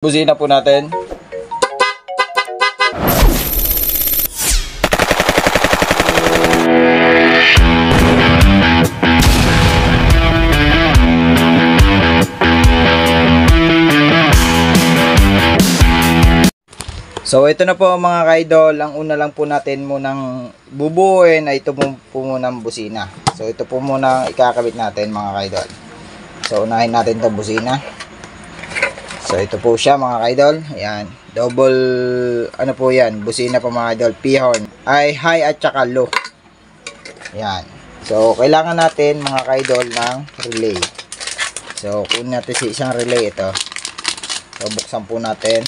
Busina po natin. So ito na po mga kaidol, ang una lang po natin munang bubuuin ay ito po munang busina. So ito po muna ikakabit natin mga kaidol. So unahin natin itong busina. So ito po siya mga kaidol. Ayan, double ano po yan, busina po mga kaidol, P-horn. Ay high at saka low. Ayan. So kailangan natin mga kaidol ng relay. So kunin natin si isang relay ito. So buksan po natin.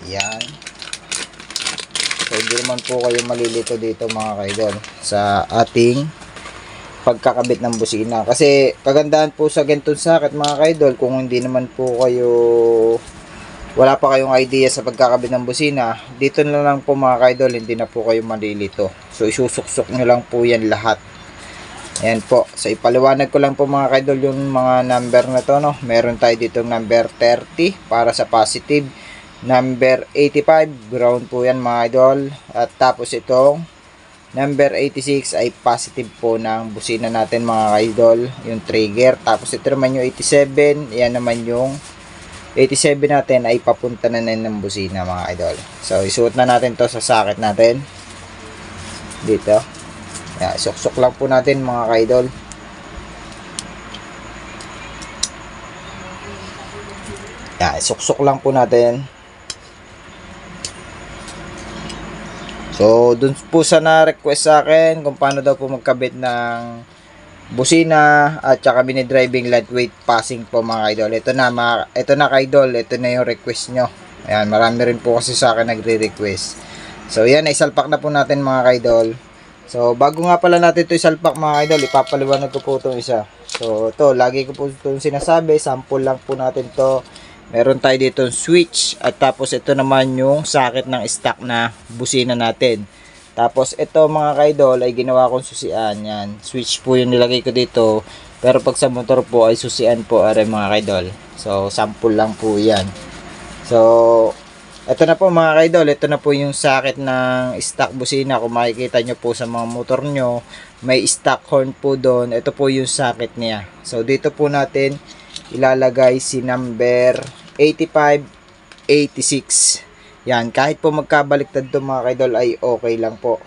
Yan. So hindi naman po kayo malilito dito mga kaidol sa ating pagkakabit ng busina. Kasi kagandahan po sa ganitong sakit mga kaidol, kung hindi naman po kayo, wala pa kayong idea sa pagkakabit ng busina, dito na lang po mga kaidol, hindi na po kayo malilito. So isusuksok nyo lang po yan lahat. Ayan po. So ipaliwanag ko lang po mga kaidol yung mga number na to, no? Meron tayo dito number 30 para sa positive. Number 85, ground po yan mga idol. At tapos itong number 86 ay positive po ng busina natin mga idol, yung trigger. Tapos ito naman yung 87, yan naman yung 87 natin ay papunta na ng busina mga idol. So isuot na natin to sa socket natin. Dito. Yan, suksok lang po natin mga idol. Yan, suksok lang po natin. So, dun po sa na-request sa akin kung paano daw po magkabit ng busina at saka mini-driving lightweight passing po mga idol. Ito na ka-idol, ito na yung request nyo. Ayan, marami rin po kasi sa akin nagre-request. So, yan, isalpak na po natin mga ka-idol. So, bago nga pala natin ito isalpak mga idol, ipapaliwanag ko po itong isa. So, ito, lagi ko po itong sinasabi, sample lang po natin to. Meron tayo dito switch at tapos ito naman yung socket ng stock na busina natin. Tapos ito mga kaidol ay ginawa kong susian. Yan, switch po yung nilagay ko dito. Pero pag sa motor po ay susian po are mga kaidol. So sample lang po yan. So ito na po mga kaidol, ito na po yung socket ng stock busina. Kung makikita nyo po sa mga motor nyo, may stock horn po doon. Ito po yung socket niya. So dito po natin ilalagay si number 85, 86. Yan, kahit po magkabaliktad to mga kaidol ay okay lang po.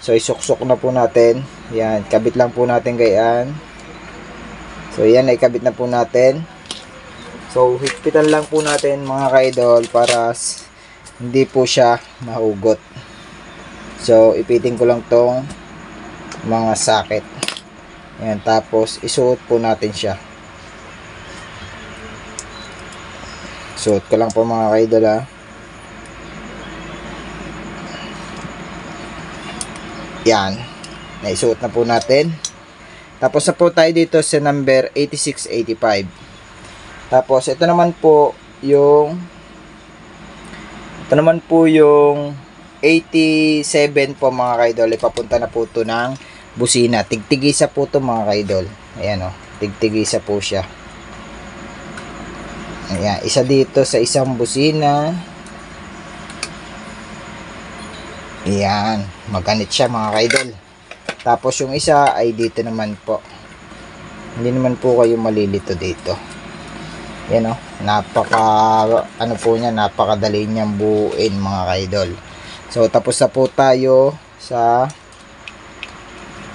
So isuksok na po natin. Yan, kabit lang po natin gayaan. So yan ay kabit na po natin. So higpitan lang po natin mga kaidol para hindi po siya mahugot. So ipitin ko lang tong mga socket. Yan, tapos isuot po natin siya. Suot ko lang po mga kaidol ha. Yan. Naisuot na po natin. Tapos na po tayo dito sa number 8685. Tapos ito naman po yung 87 po mga kaidol. Ipapunta na po ito ng busina. Tigtigisa po ito mga kaidol. Ayan o. Tigtigisa po siya. Ayan, isa dito sa isang busina. Ayan, maganit siya mga kaidol. Tapos yung isa ay dito naman po. Hindi naman po kayo malilito dito. Ayan o, napakadali niyang buuin mga kaidol. So tapos na po tayo sa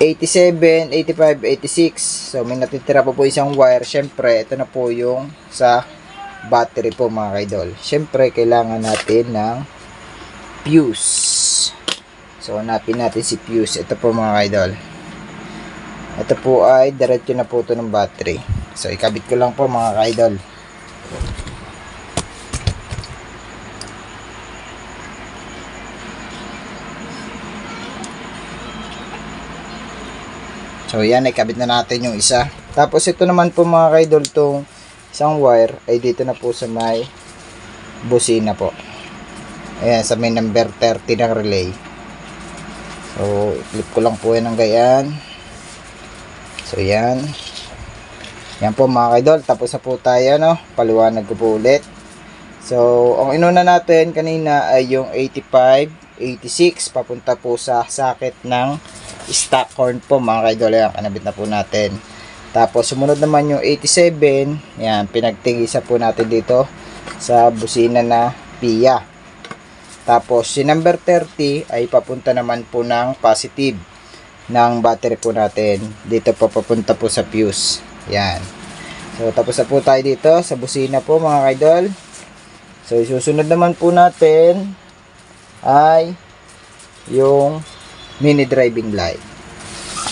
87, 85, 86. So may natitira pa po isang wire. Syempre, ito na po yung sa battery po mga kaidol. Syempre kailangan natin ng fuse. So hanapin natin si fuse. Ito po mga kaidol. Ito po ay diretso na po ito ng battery. So ikabit ko lang po mga kaidol. So yan, ikabit na natin yung isa. Tapos ito naman po mga kaidol, tong isang wire ay dito na po sa may busina po. Ayan, sa may number 30 ng relay. So, i-flip ko lang po yan ng gayaan. So, yan. Yan po mga kaidol, tapos na po tayo, no? Paliwanag ko po ulit. So, ang inuna natin kanina ay yung 85, 86, papunta po sa socket ng stock horn po mga kaidol. Yan, kanabit na po natin. Tapos, sumunod naman yung 87, yan, pinagtigisa po natin dito sa busina na PIA. Tapos, si number 30 ay papunta naman po ng positive ng battery po natin. Dito po papunta po sa fuse. Yan. So, tapos na po tayo dito sa busina po mga kaidol. So, susunod naman po natin ay yung mini driving light.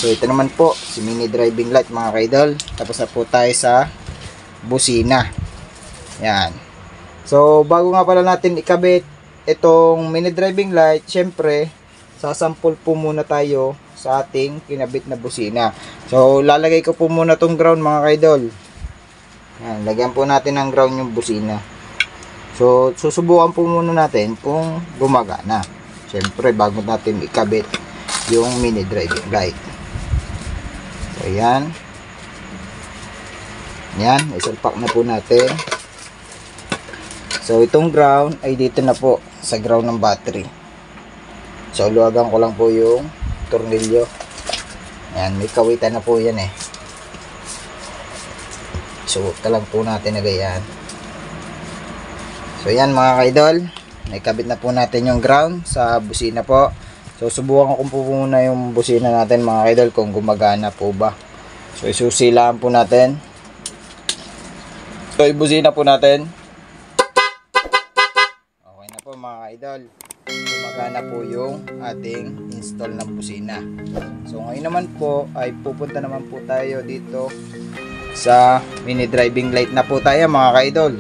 So, ito naman po, si mini driving light mga kaidol. Tapos na po tayo sa busina. Yan. So, bago nga pala natin ikabit itong mini driving light, syempre, sasampol po muna tayo sa ating kinabit na busina. So, lalagay ko po muna tong ground mga kaidol. Yan, lagyan po natin ng ground yung busina. So, susubukan po muna natin kung gumagana. Siyempre, bago natin ikabit yung mini driving light. So, yan. Yan, isalpak na po natin. So, itong ground ay dito na po sa ground ng battery. So, luwagan ko lang po yung tornilyo. Yan, may kawitan na po yan eh. So, lang po natin na ganyan. So yan mga kaidol, naikabit na po natin yung ground sa busina po. So subukan ko po muna yung busina natin mga kaidol kung gumagana po ba. So isusilaan po natin. So ibusina po natin. Okay na po mga kaidol. Gumagana po yung ating install ng busina. So ngayon naman po ay pupunta naman po tayo dito sa mini driving light na po tayo mga kaidol.